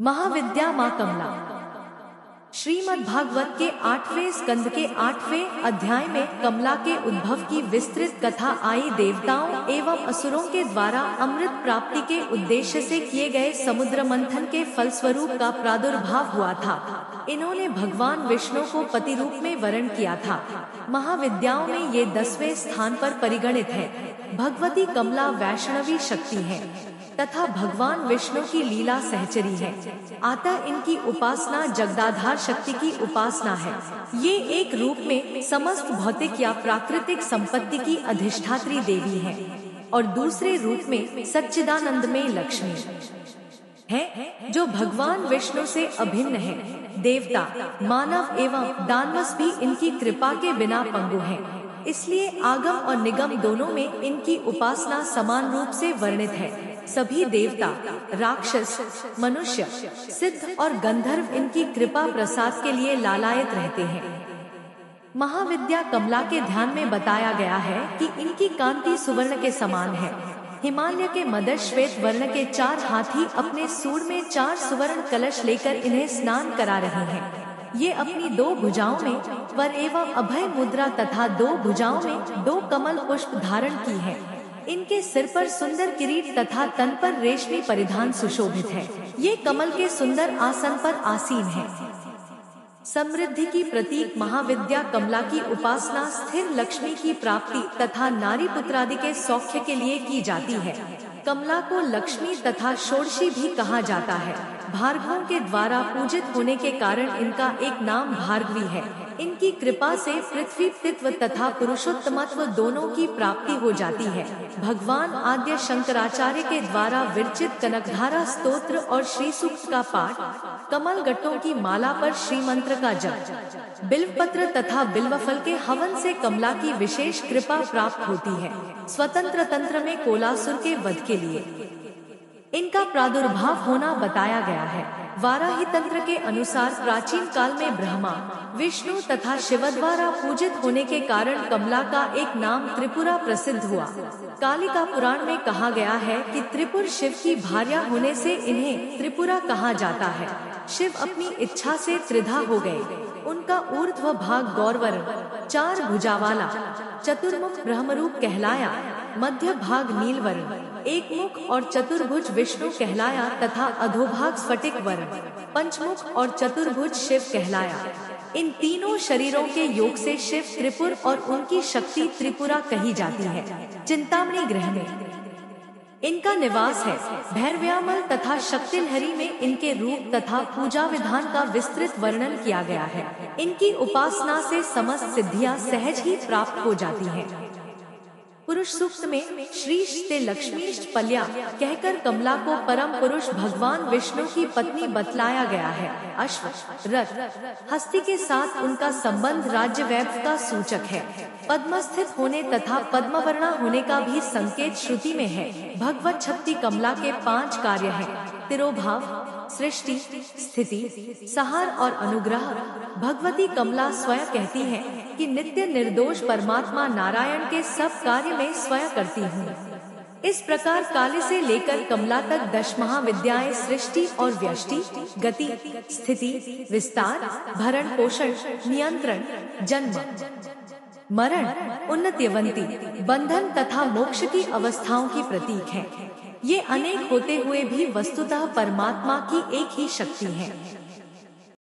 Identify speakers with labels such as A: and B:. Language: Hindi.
A: महाविद्या माँ कमला। श्रीमद् भागवत के 8वें स्कंद के 8वें अध्याय में कमला के उद्भव की विस्तृत कथा आई। देवताओं एवं असुरों के द्वारा अमृत प्राप्ति के उद्देश्य से किए गए समुद्र मंथन के फलस्वरूप का प्रादुर्भाव हुआ था। इन्होंने भगवान विष्णु को पति रूप में वरण किया था। महाविद्याओं में ये 10वें स्थान पर परिगणित है। भगवती कमला वैष्णवी शक्ति है तथा भगवान विष्णु की लीला सहचरी है। अतः इनकी उपासना जगदाधार शक्ति की उपासना है। ये एक रूप में समस्त भौतिक या प्राकृतिक संपत्ति की अधिष्ठात्री देवी है और दूसरे रूप में सच्चिदानंद में लक्ष्मी है जो भगवान विष्णु से अभिन्न है। देवता, मानव एवं दानवस भी इनकी कृपा के बिना पंगु हैं। इसलिए आगम और निगम दोनों में इनकी उपासना समान रूप से वर्णित है। सभी देवता, राक्षस, मनुष्य, सिद्ध और गंधर्व इनकी कृपा प्रसाद के लिए लालायत रहते हैं। महाविद्या कमला के ध्यान में बताया गया है कि इनकी कांति सुवर्ण के समान है। हिमालय के मदर श्वेत वर्ण के 4 हाथी अपने सूंड में 4 सुवर्ण कलश लेकर इन्हें स्नान करा रहे हैं। ये अपनी 2 भुजाओं में वर एवं अभय मुद्रा तथा 2 भुजाओं में 2 कमल पुष्प धारण की है। इनके सिर पर सुंदर किरीट तथा तन पर रेशमी परिधान सुशोभित है। ये कमल के सुंदर आसन पर आसीन है। समृद्धि की प्रतीक महाविद्या कमला की उपासना स्थिर लक्ष्मी की प्राप्ति तथा नारी पुत्रादि के सौख्य के लिए की जाती है। कमला को लक्ष्मी तथा षोडशी भी कहा जाता है। भार्गवों के द्वारा पूजित होने के कारण इनका एक नाम भार्गवी है। इनकी कृपा से पृथ्वी तत्व तथा पुरुषोत्तमत्व दोनों की प्राप्ति हो जाती है। भगवान आद्य शंकराचार्य के द्वारा विरचित कनकधारा स्तोत्र और श्री सूक्त का पाठ, कमल गट्टों की माला पर श्री मंत्र का जप, बिल्वपत्र तथा बिल्वफल के हवन से कमला की विशेष कृपा प्राप्त होती है। स्वतंत्र तंत्र में कोलासुर के वध के लिए इनका प्रादुर्भाव होना बताया गया है। वाराही तंत्र के अनुसार प्राचीन काल में ब्रह्मा, विष्णु तथा शिव द्वारा पूजित होने के कारण कमला का एक नाम त्रिपुरा प्रसिद्ध हुआ। कालिका पुराण में कहा गया है कि त्रिपुर शिव की भार्या होने से इन्हें त्रिपुरा कहा जाता है। शिव अपनी इच्छा से त्रिधा हो गए। उनका ऊर्ध्व भाग गौरवर्ण, 4 भुजा वाला चतुर्मुख ब्रह्मरूप कहलाया, मध्य भाग नीलवर्ण, एक मुख और चतुर्भुज विष्णु कहलाया तथा अधोभाग स्फटिक वर्ण, पंचमुख और चतुर्भुज शिव कहलाया। इन तीनों शरीरों के योग से शिव त्रिपुर और उनकी शक्ति त्रिपुरा कही जाती है। चिंतामणि ग्रह में इनका निवास है। भैरव्यामल तथा शक्तिलहरी में इनके रूप तथा पूजा विधान का विस्तृत वर्णन किया गया है। इनकी उपासना से समस्त सिद्धियां सहज ही प्राप्त हो जाती हैं। पुरुष सूक्त में श्रीष्टे लक्ष्मीष्ट पल्या कहकर कमला को परम पुरुष भगवान विष्णु की पत्नी बतलाया गया है। अश्व, रथ, हस्ती के साथ उनका संबंध राज्य वैभव का सूचक है। पद्मस्थित होने तथा पद्मवर्णा होने का भी संकेत श्रुति में है। भगवत शक्ति कमला के 5 कार्य हैं: तिरोभाव, सृष्टि, स्थिति, संहार और अनुग्रह। भगवती कमला स्वयं कहती है कि नित्य निर्दोष परमात्मा नारायण के सब कार्य में स्वयं करती हूँ। इस प्रकार काले से लेकर कमला तक 10 महाविद्याएं सृष्टि और व्यष्टि, गति, स्थिति, विस्तार, भरण पोषण, नियंत्रण, जन्म, मरण, उन्नतिवंती, बंधन तथा मोक्ष की अवस्थाओं की प्रतीक है। ये अनेक होते हुए भी वस्तुतः परमात्मा की एक ही शक्ति है।